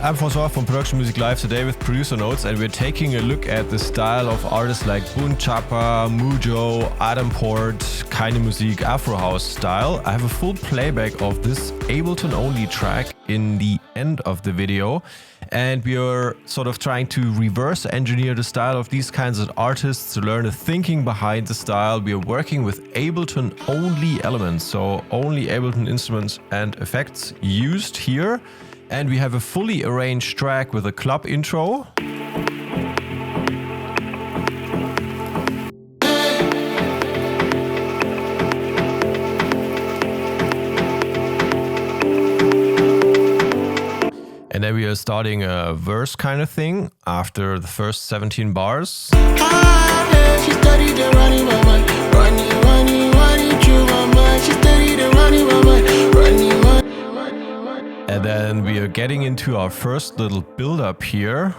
I'm Francois from Production Music Live today with Producer Notes, and we're taking a look at the style of artists like Bun Xapa, Moojo, Chord, Keinemusik, Afro House style. I have a full playback of this Ableton only track in the end of the video, and we are sort of trying to reverse engineer the style of these kinds of artists to learn the thinking behind the style. We are working with Ableton only elements, so only Ableton instruments and effects used here. And we have a fully arranged track with a club intro. And then we are starting a verse kind of thing after the first 17 bars. And then we are getting into our first little build-up here.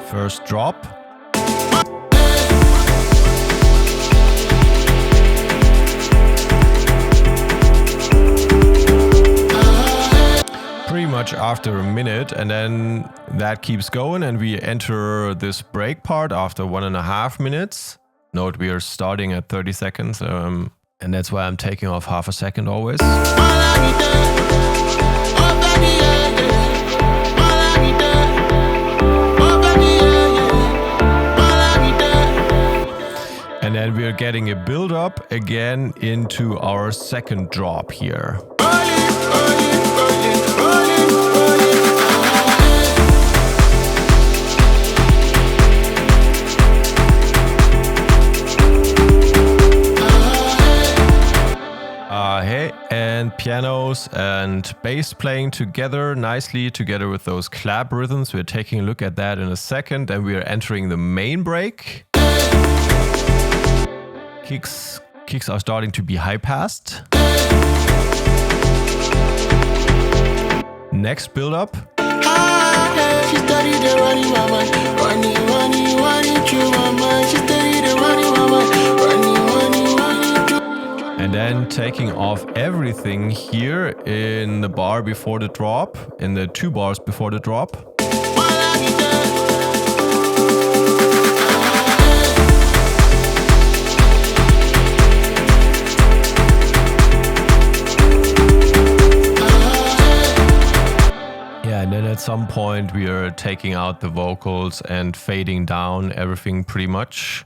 First drop. Pretty much after a minute, and then that keeps going and we enter this break part after 1.5 minutes. Note we are starting at 30 seconds and that's why I'm taking off half a second always. And then we are getting a build up again into our second drop here. And pianos and bass playing together nicely together with those clap rhythms. We're taking a look at that in a second, and we are entering the main break. Kicks are starting to be high-passed. Next build up. And then taking off everything here in the bar before the drop, in the 2 bars before the drop. Yeah, and then at some point we are taking out the vocals and fading down everything pretty much.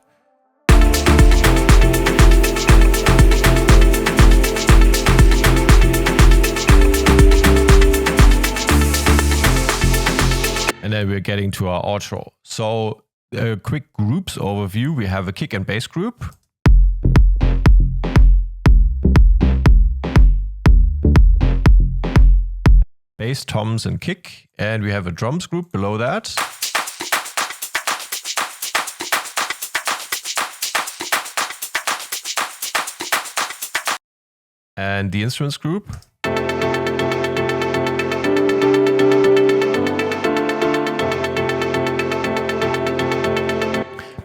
And then we're getting to our outro. So a quick groups overview. We have a kick and bass group. Bass, toms and kick. And we have a drums group below that. And the instruments group.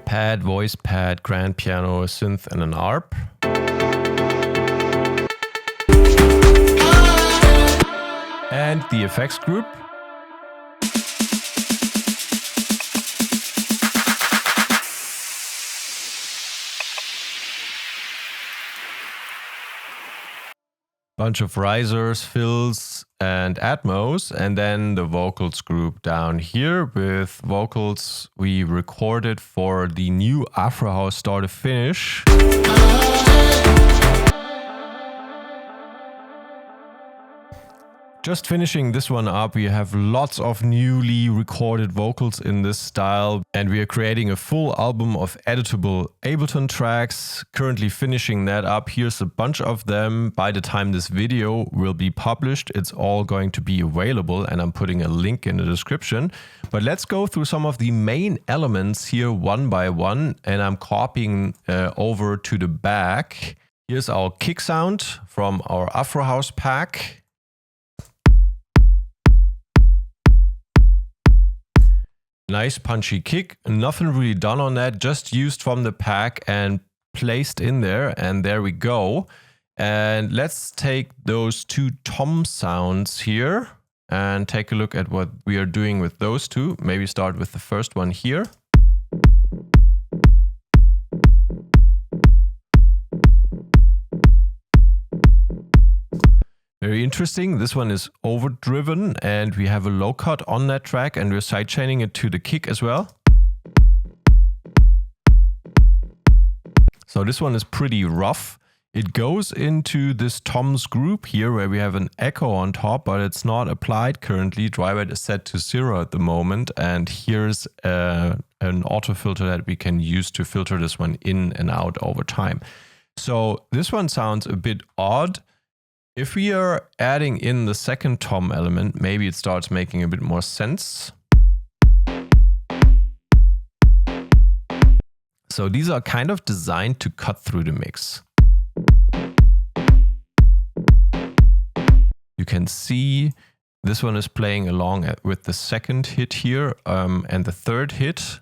Pad, voice pad, grand piano, synth and an ARP. And the effects group. Bunch of risers, fills and Atmos, and then the vocals group down here with vocals we recorded for the new Afro House Start to Finish. Just finishing this one up, we have lots of newly recorded vocals in this style, and we are creating a full album of editable Ableton tracks. Currently finishing that up. Here's a bunch of them. By the time this video will be published, it's all going to be available, and I'm putting a link in the description. But let's go through some of the main elements here one by one, and I'm copying over to the back. Here's our kick sound from our Afro House pack. Nice punchy kick, nothing really done on that, just used from the pack and placed in there, and there we go. And let's take those two tom sounds here and take a look at what we are doing with those two. Maybe start with the first one here. Very interesting. This one is overdriven and we have a low cut on that track and we're sidechaining it to the kick as well. So this one is pretty rough. It goes into this toms group here where we have an echo on top, but it's not applied currently. Dry wet is set to 0 at the moment. And here's an auto filter that we can use to filter this one in and out over time. So this one sounds a bit odd. If we are adding in the second tom element, maybe it starts making a bit more sense. So these are kind of designed to cut through the mix. You can see this one is playing along with the second hit here and the third hit.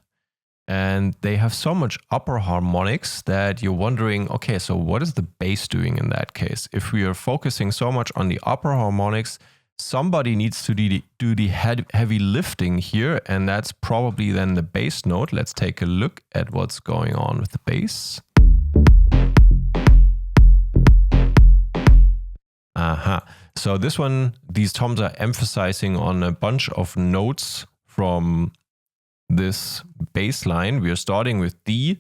And they have so much upper harmonics that you're wondering, okay, so what is the bass doing in that case? If we are focusing so much on the upper harmonics, somebody needs to do the heavy lifting here, and that's probably then the bass note. Let's take a look at what's going on with the bass. So this one, these toms are emphasizing on a bunch of notes from this bass line. We are starting with D,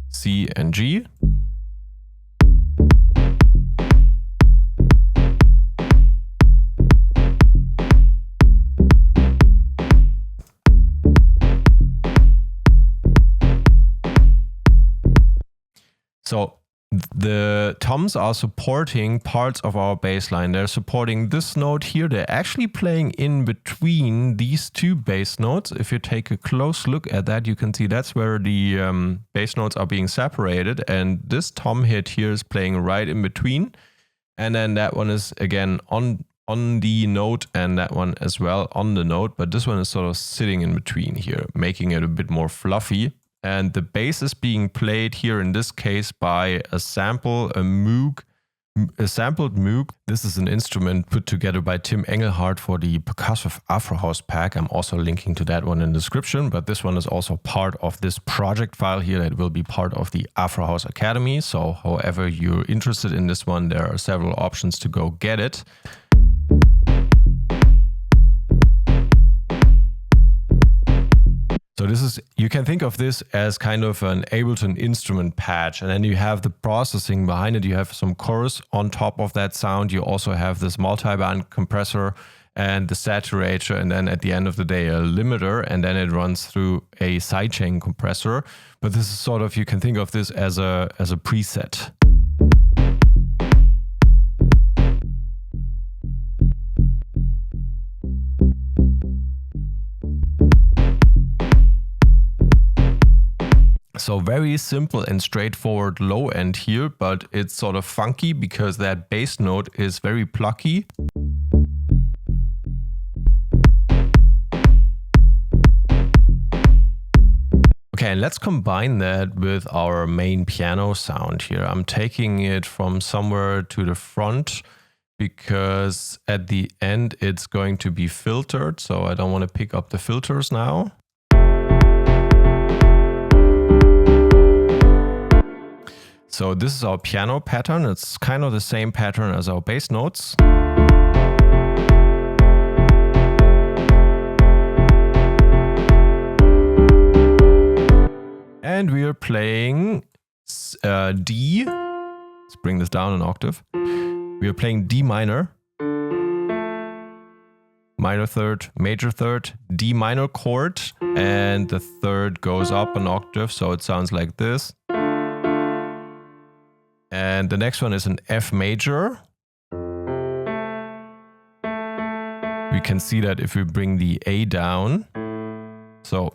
C, and G. So the toms are supporting parts of our bass line. They're supporting this note here. They're actually playing in between these two bass notes. If you take a close look at that, you can see that's where the bass notes are being separated. And this tom hit here is playing right in between. And then that one is again on the note, and that one as well on the note. But this one is sort of sitting in between here, making it a bit more fluffy. And the bass is being played here in this case by a sample, a sampled Moog. This is an instrument put together by Tim Engelhardt for the Percussive Afro House Pack. I'm also linking to that one in the description, but this one is also part of this project file here that will be part of the Afro House Academy. So however you're interested in this one, there are several options to go get it. So this is, you can think of this as kind of an Ableton instrument patch, and then you have the processing behind it. You have some chorus on top of that sound. You also have this multi-band compressor and the saturator, and then at the end of the day a limiter, and then it runs through a sidechain compressor. But this is sort of, you can think of this as a preset. So very simple and straightforward low end here, but it's sort of funky because that bass note is very plucky. Okay, and let's combine that with our main piano sound here. I'm taking it from somewhere to the front because at the end it's going to be filtered, so I don't want to pick up the filters now. So this is our piano pattern. It's kind of the same pattern as our bass notes. And we are playing D. Let's bring this down an octave. We are playing D minor, minor third, major third, D minor chord, and the third goes up an octave, so it sounds like this. And the next one is an F major. We can see that if we bring the A down. So,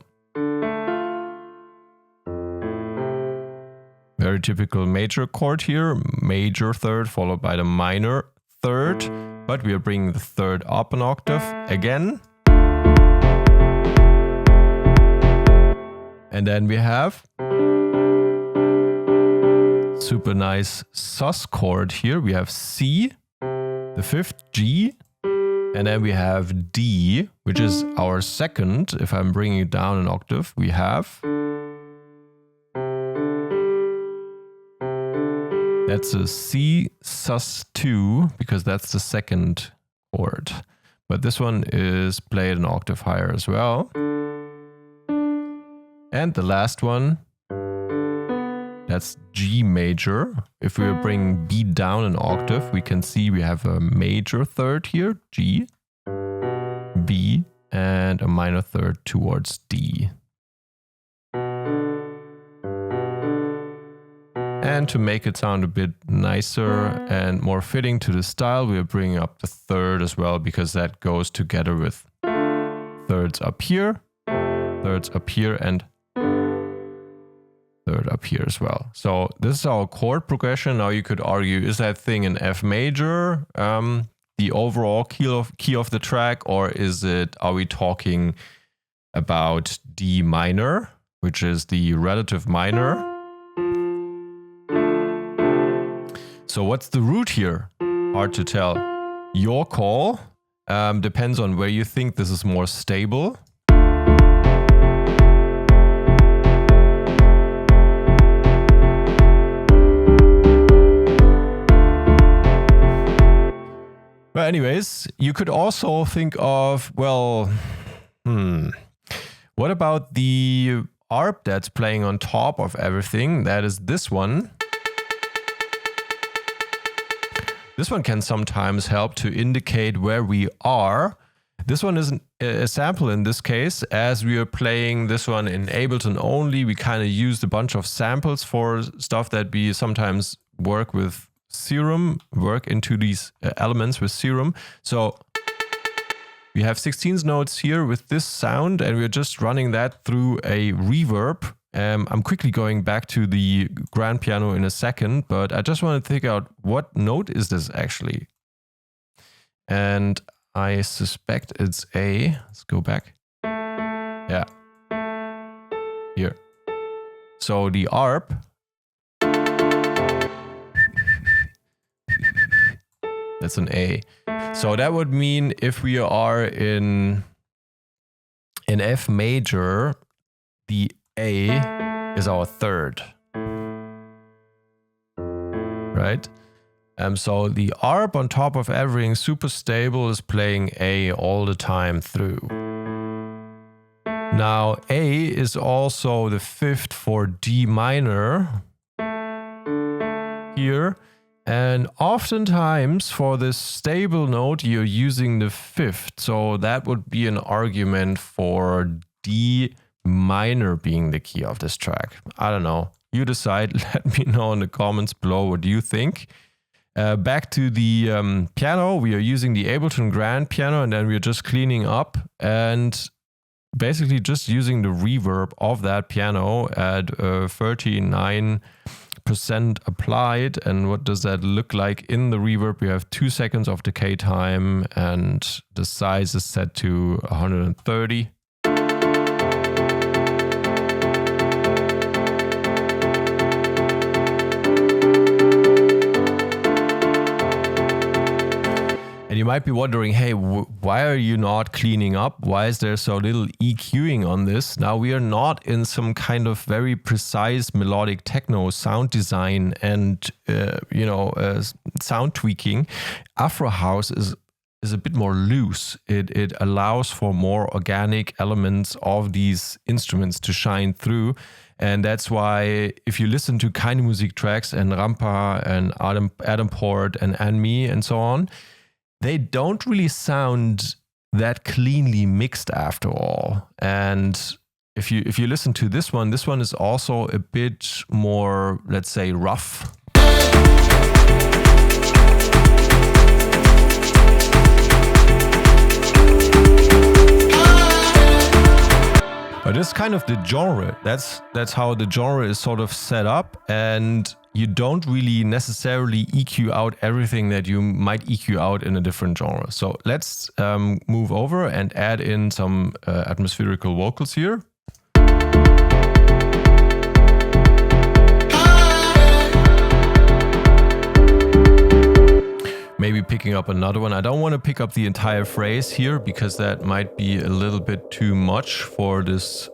very typical major chord here, major third followed by the minor third, but we are bringing the third up an octave again. And then we have super nice sus chord here. We have C, the fifth G, and then we have D, which is our second. If I'm bringing it down an octave, we have... That's a C sus 2, because that's the second chord. But this one is played an octave higher as well. And the last one, that's G major. If we bring B down an octave, we can see we have a major third here, G, B, and a minor third towards D. And to make it sound a bit nicer and more fitting to the style, we are bringing up the third as well, because that goes together with thirds up here, and third up here as well. So this is our chord progression. Now you could argue, is that thing in F major, the overall key of the track, or are we talking about D minor, which is the relative minor? So what's the root here? Hard to tell. Your call. Depends on where you think this is more stable. But anyways, you could also think of, well, what about the ARP that's playing on top of everything? That is this one. This one can sometimes help to indicate where we are. This one isn't a sample in this case, as we are playing this one in Ableton only. We kind of used a bunch of samples for stuff that we sometimes work with Serum, work into these elements with Serum. So we have 16th notes here with this sound, and we're just running that through a reverb. I'm quickly going back to the grand piano in a second, but I just want to figure out what note is this actually. And I suspect it's A. Let's go back. Yeah. Here. So the ARP. That's an A. So that would mean if we are in F major, the A is our third, right? So the ARP on top of everything super stable is playing A all the time through. Now A is also the fifth for D minor here, and oftentimes for this stable note you're using the fifth, so that would be an argument for D minor being the key of this track. I don't know. You decide. Let me know in the comments below what you think. Back to the piano. We are using the Ableton Grand Piano, and then we're just cleaning up and basically just using the reverb of that piano at 39% applied. And what does that look like in the reverb? We have 2 seconds of decay time, and the size is set to 130. And you might be wondering, hey, why are you not cleaning up? Why is there so little EQing on this? Now, we are not in some kind of very precise melodic techno sound design and, sound tweaking. Afro House is a bit more loose. It allows for more organic elements of these instruments to shine through. And that's why if you listen to Keinemusik tracks and Rampa and Adam Port and Me and so on, they don't really sound that cleanly mixed after all. And if you listen to this one is also a bit more, let's say, rough. But it's kind of the genre. That's how the genre is sort of set up, and you don't really necessarily EQ out everything that you might EQ out in a different genre. So let's move over and add in some atmospherical vocals here. Maybe picking up another one. I don't want to pick up the entire phrase here because that might be a little bit too much for this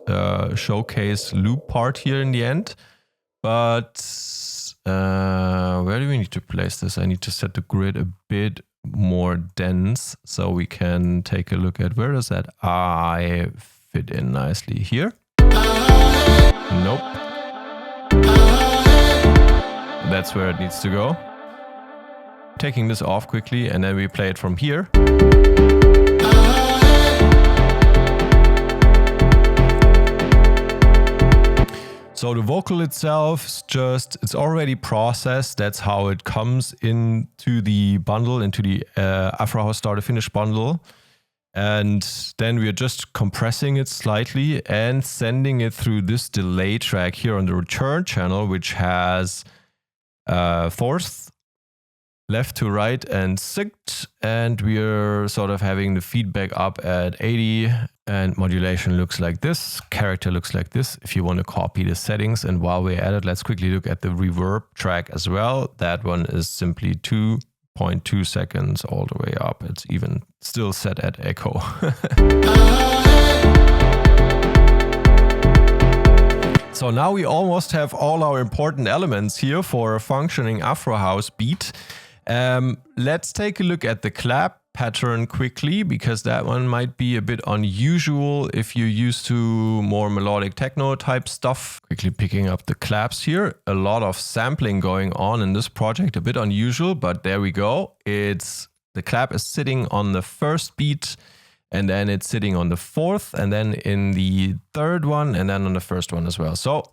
showcase loop part here in the end. But where do we need to place this? I need to set the grid a bit more dense so we can take a look at where does that I fit in nicely here. Nope. That's where it needs to go. Taking this off quickly and then we play it from here. So the vocal itself is just, it's already processed. That's how it comes into the bundle, into the Afro House Start to Finish bundle. And then we're just compressing it slightly and sending it through this delay track here on the return channel, which has fourth, left to right and sixth, and we're sort of having the feedback up at 80, and modulation looks like this, character looks like this if you want to copy the settings. And while we're at it, let's quickly look at the reverb track as well. That one is simply 2.2 seconds all the way up. It's even still set at echo. So now we almost have all our important elements here for a functioning Afro House beat. Let's take a look at the clap pattern quickly, because that one might be a bit unusual if you're used to more melodic techno type stuff. Quickly picking up the claps here. A lot of sampling going on in this project, a bit unusual, but there we go. The clap is sitting on the first beat, and then it's sitting on the fourth, and then in the third one, and then on the first one as well. So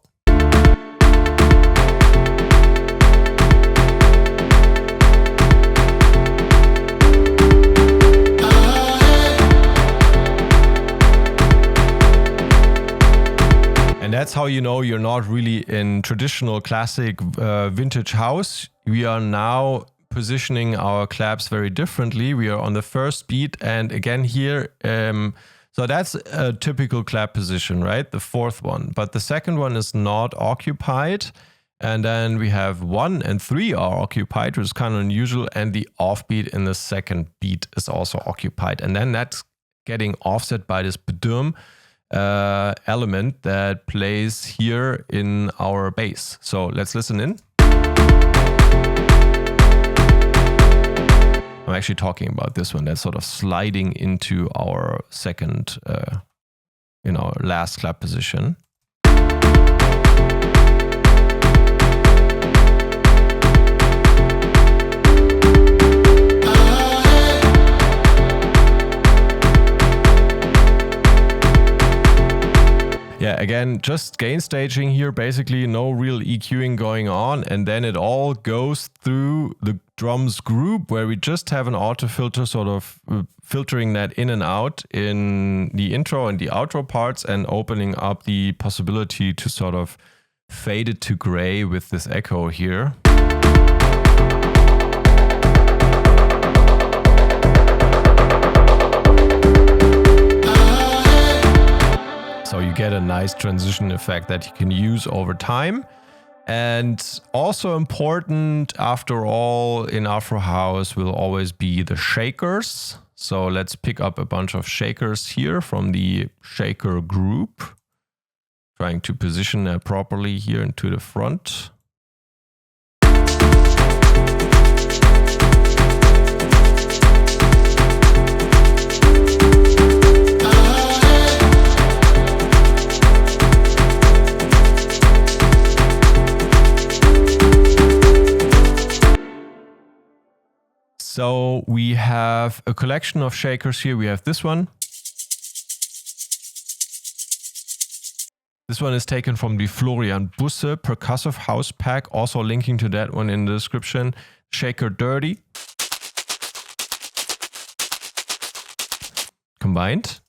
and that's how you know you're not really in traditional classic vintage house. We are now positioning our claps very differently. We are on the first beat, and again here, so that's a typical clap position, right? The fourth one, but the second one is not occupied. And then we have 1 and 3 are occupied, which is kind of unusual. And the offbeat in the second beat is also occupied. And then that's getting offset by this badum element that plays here in our bass. So let's listen in. I'm actually talking about this one that's sort of sliding into our second, last clap position. Yeah, again, just gain staging here, basically no real EQing going on. And then it all goes through the drums group where we just have an auto filter sort of filtering that in and out in the intro and the outro parts, and opening up the possibility to sort of fade it to gray with this echo here. So you get a nice transition effect that you can use over time. And also important, after all, in Afro House will always be the shakers. So let's pick up a bunch of shakers here from the shaker group. Trying to position that properly here into the front. So we have a collection of shakers here. We have this one. This one is taken from the Florian Busse Percussive House Pack. Also linking to that one in the description. Shaker Dirty. Combined.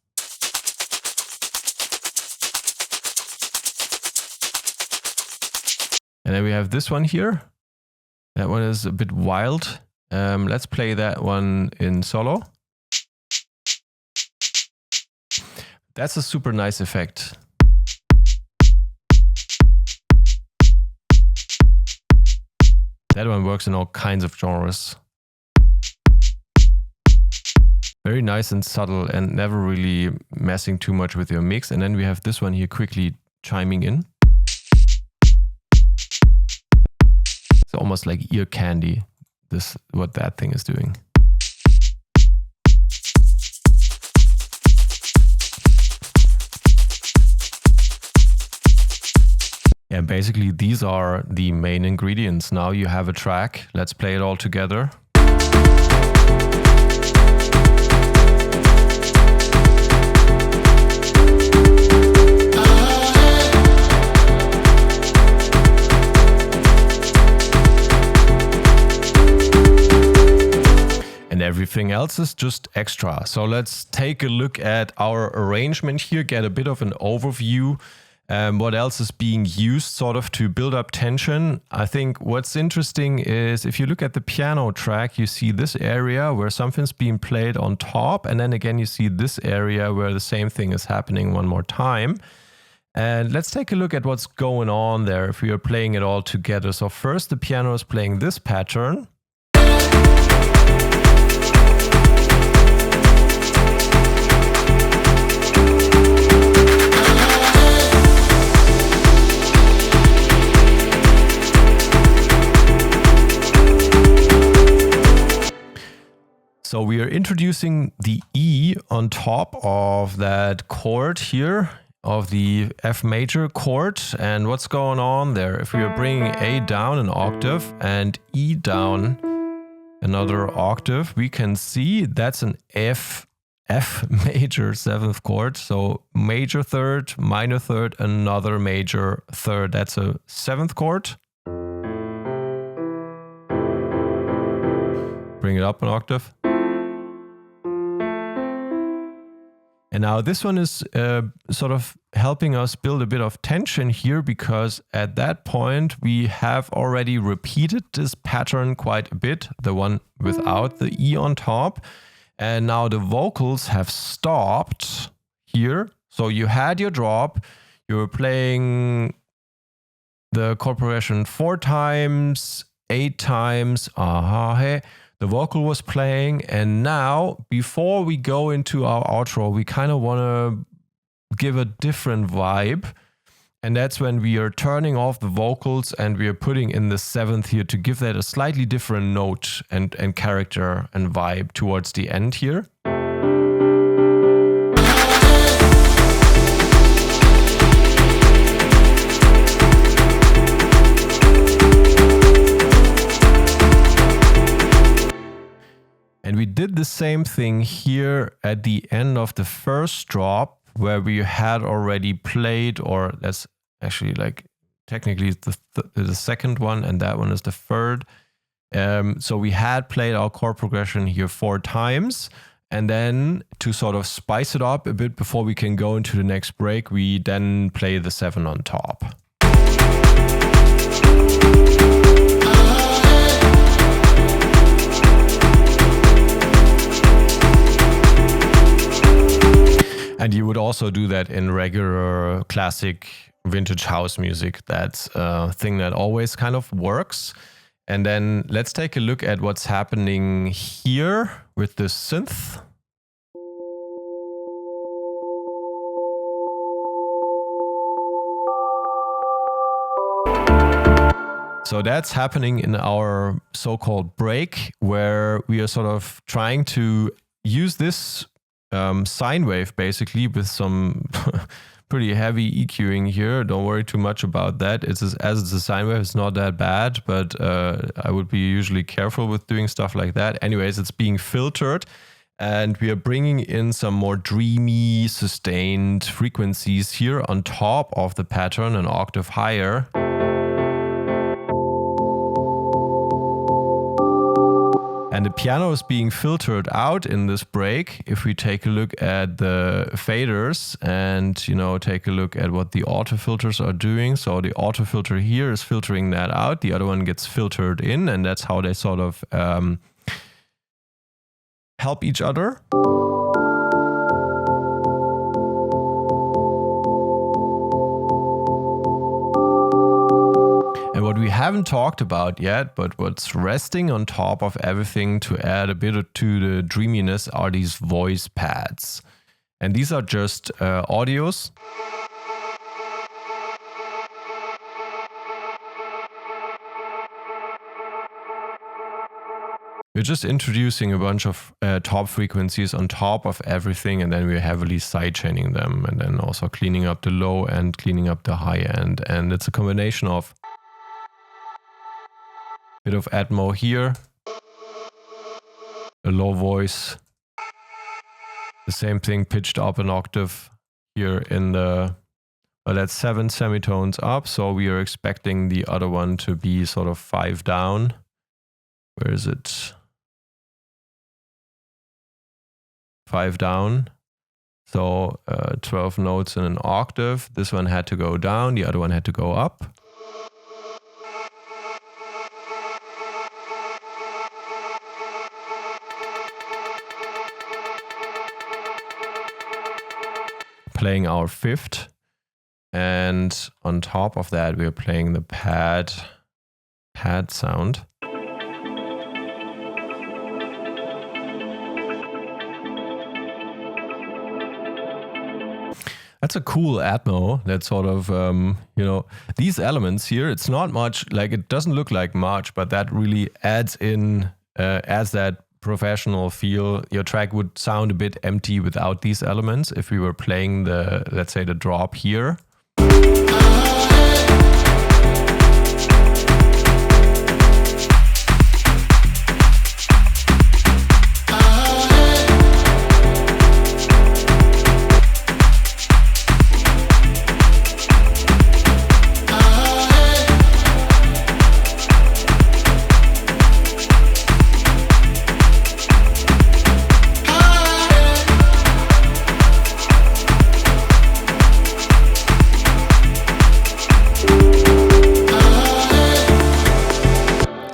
And then we have this one here. That one is a bit wild. Let's play that one in solo. That's a super nice effect. That one works in all kinds of genres. Very nice and subtle and never really messing too much with your mix. And then we have this one here quickly chiming in. It's almost like ear candy, this what that thing is doing. Yeah, basically these are the main ingredients. Now you have a track. Let's play it all together. And everything else is just extra. So let's take a look at our arrangement here, get a bit of an overview. What else is being used sort of to build up tension? I think what's interesting is if you look at the piano track, you see this area where something's being played on top. And then again, you see this area where the same thing is happening one more time. And let's take a look at what's going on there if we are playing it all together. So first, the piano is playing this pattern. So we are introducing the E on top of that chord here, of the F major chord. And what's going on there? If we are bringing A down an octave and E down another octave, we can see that's an F major seventh chord. So major third, minor third, another major third. That's a seventh chord. Bring it up an octave. And now this one is sort of helping us build a bit of tension here, because at that point we have already repeated this pattern quite a bit, the one without the E on top. And now the vocals have stopped here. So you had your drop, you were playing the chord progression 4 times, 8 times, the vocal was playing, and now, before we go into our outro, we kind of want to give a different vibe. And that's when we are turning off the vocals and we are putting in the 7th here to give that a slightly different note and character and vibe towards the end here. And we did the same thing here at the end of the first drop, where we had already played, or that's actually like technically the second one, and that one is the third. So we had played our chord progression here 4 times. And then to sort of spice it up a bit before we can go into the next break, we then play the 7 on top. And you would also do that in regular classic vintage house music. That's a thing that always kind of works. And then let's take a look at what's happening here with the synth. So that's happening in our so-called break, where we are sort of trying to use this sine wave basically with some pretty heavy EQing here. Don't worry too much about that. As it's a sine wave, it's not that bad, but I would be usually careful with doing stuff like that. Anyways, it's being filtered, and we are bringing in some more dreamy, sustained frequencies here on top of the pattern, an octave higher. And the piano is being filtered out in this break. If we take a look at the faders and, you know, take a look at what the auto filters are doing. So the auto filter here is filtering that out. The other one gets filtered in, and that's how they sort of help each other. And what we haven't talked about yet, but what's resting on top of everything to add a bit to the dreaminess are these voice pads. And these are just audios. We're just introducing a bunch of top frequencies on top of everything, and then we're heavily sidechaining them, and then also cleaning up the low end, cleaning up the high end. And it's a combination of a bit of Atmo here, a low voice, the same thing pitched up an octave here in the, well, that's 7 semitones up, so we are expecting the other one to be sort of 5 down. Where is it? 5 down, so 12 notes in an octave. This one had to go down, the other one had to go up. Playing our 5th, and on top of that we're playing the pad sound. That's a cool Atmo that sort of, you know, these elements here, it's not much, like it doesn't look like much, but that really adds in, adds that professional feel. Your track would sound a bit empty without these elements if we were playing the, let's say, the drop here.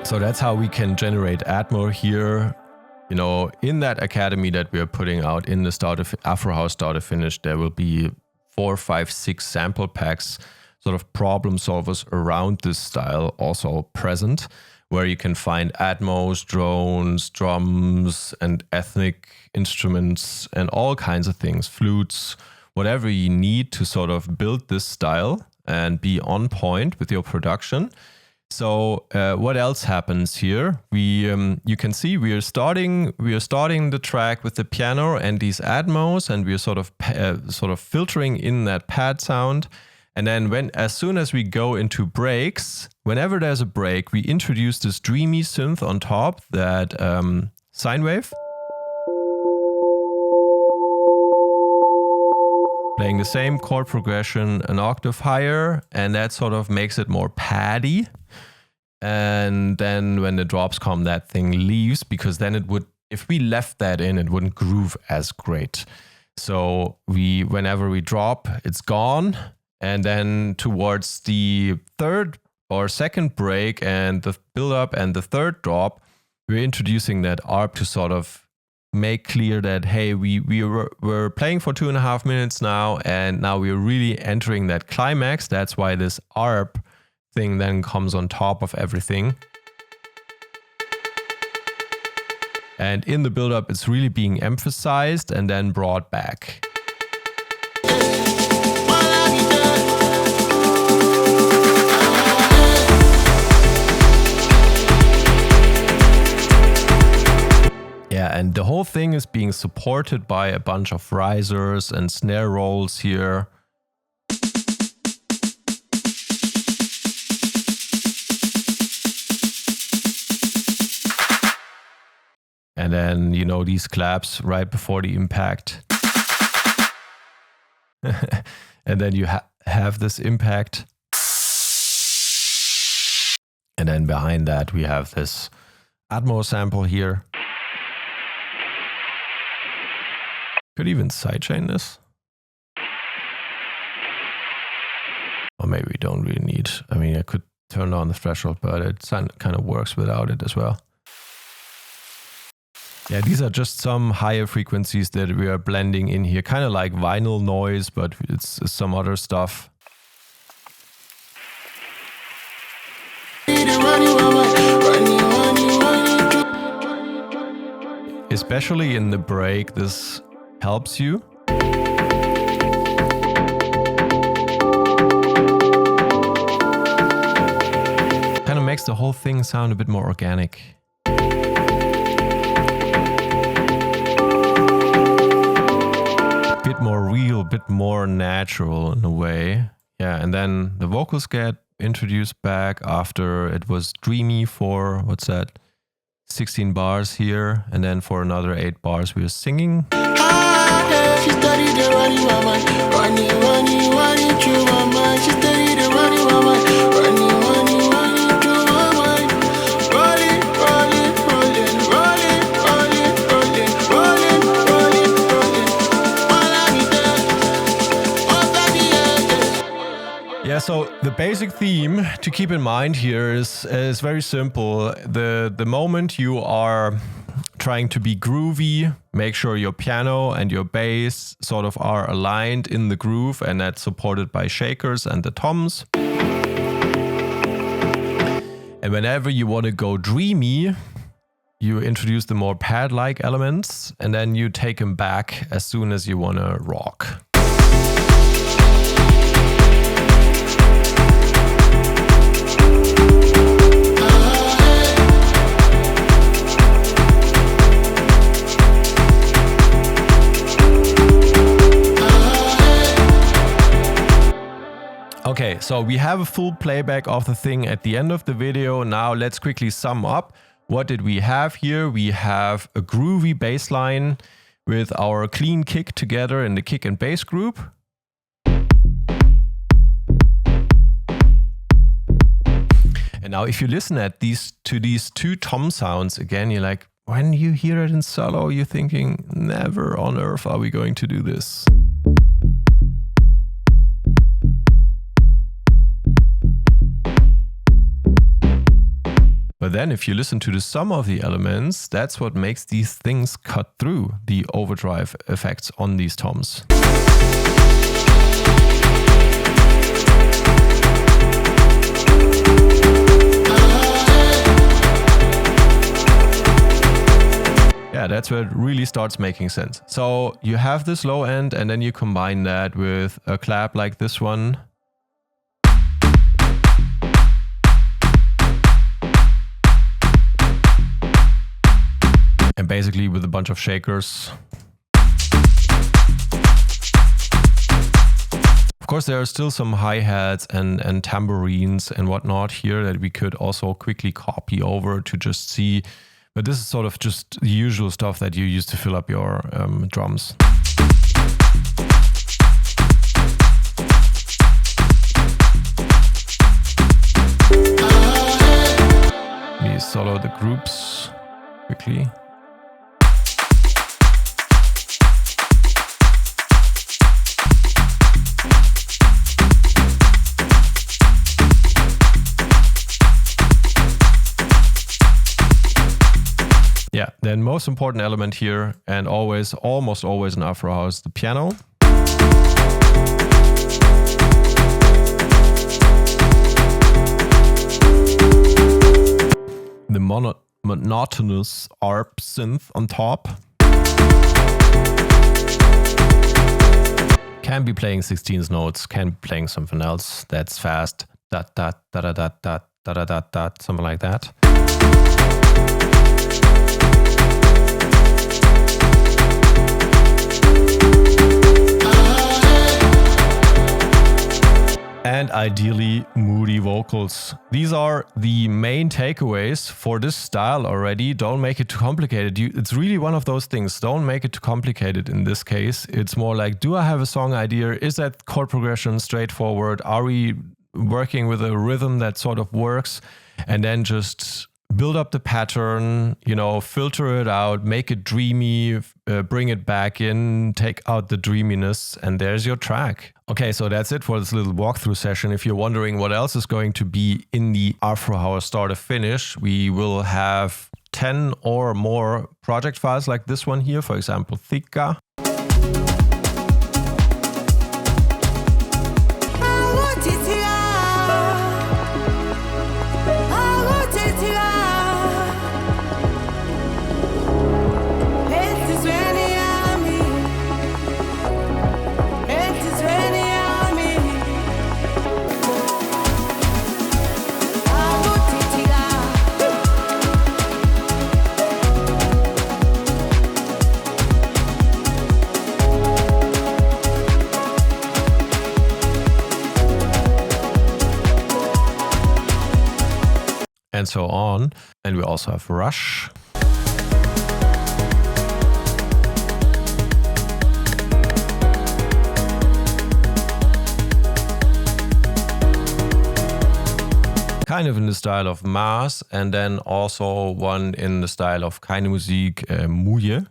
So that's how we can generate Atmo here. You know, in that academy that we are putting out in the start of Afro House Start to Finish, there will be 4, 5, 6 sample packs, sort of problem solvers around this style also present, where you can find Atmos, drones, drums, and ethnic instruments, and all kinds of things, flutes, whatever you need to sort of build this style and be on point with your production. So what else happens here? You can see we are starting the track with the piano and these Atmos, and we are sort of filtering in that pad sound. And then as soon as we go into breaks, whenever there's a break, we introduce this dreamy synth on top, that sine wave. Playing the same chord progression an octave higher, and that sort of makes it more paddy. And then when the drops come, that thing leaves, because then it would, if we left that in, it wouldn't groove as great. So whenever we drop, it's gone. And then towards the third or second break and the build up and the third drop, we're introducing that ARP to sort of make clear that, hey, we're playing for 2.5 minutes now, and now we're really entering that climax. That's why this ARP thing then comes on top of everything. And in the build-up, it's really being emphasized and then brought back. Yeah, and the whole thing is being supported by a bunch of risers and snare rolls here. And then, you know, these claps right before the impact. And then you have this impact. And then behind that, we have this Atmos sample here. Could even sidechain this. Or maybe we don't really need. I mean, I could turn on the threshold, but it kind of works without it as well. Yeah, these are just some higher frequencies that we are blending in here. Kind of like vinyl noise, but it's some other stuff. Especially in the break, this helps you. Kind of makes the whole thing sound a bit more organic. Bit more real, bit more natural in a way. Yeah, and then the vocals get introduced back after it was dreamy for, what's that, 16 bars here, and then for another 8 bars we were singing. Yeah, so the basic theme to keep in mind here is very simple. The moment you are trying to be groovy, make sure your piano and your bass sort of are aligned in the groove, and that's supported by shakers and the toms. And whenever you want to go dreamy, you introduce the more pad-like elements, and then you take them back as soon as you want to rock. Okay, so we have a full playback of the thing at the end of the video. Now let's quickly sum up. What did we have here? We have a groovy bass line with our clean kick together in the kick and bass group. And now if you listen to these two tom sounds again, you're like, when you hear it in solo, you're thinking, never on earth are we going to do this. But then if you listen to the sum of the elements, that's what makes these things cut through the overdrive effects on these toms. Yeah, that's where it really starts making sense. So you have this low end and then you combine that with a clap like this one. And basically with a bunch of shakers. Of course, there are still some hi-hats and tambourines and whatnot here that we could also quickly copy over to just see. But this is sort of just the usual stuff that you use to fill up your drums. We solo the groups quickly. Yeah, then most important element here, and always, almost always in Afro House, the piano. The monotonous ARP synth on top. Can be playing 16th notes, can be playing something else that's fast. Dot, dot, da da dot, dot, da da dot, dot, something like that. And ideally moody vocals. These are the main takeaways for this style already. Don't make it too complicated. It's really one of those things. Don't make it too complicated in this case. It's more like, do I have a song idea? Is that chord progression straightforward? Are we working with a rhythm that sort of works? And then just build up the pattern, you know, filter it out, make it dreamy, bring it back in, take out the dreaminess, and there's your track. Okay, so that's it for this little walkthrough session. If you're wondering what else is going to be in the Afro House start to finish, we will have 10 or more project files like this one here, for example, Thika. and so on. And we also have Rush. Kind of in the style of Maas, and then also one in the style of Keinemusik, Moojo.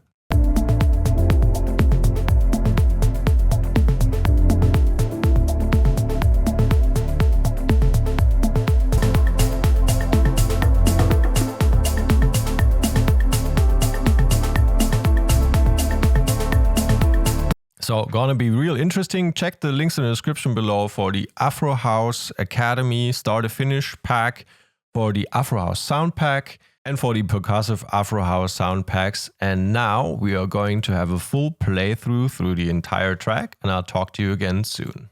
So gonna be real interesting. Check the links in the description below for the Afro House Academy Start to Finish pack, for the Afro House Sound Pack, and for the Percussive Afro House Sound Packs. And now we are going to have a full playthrough through the entire track, and I'll talk to you again soon.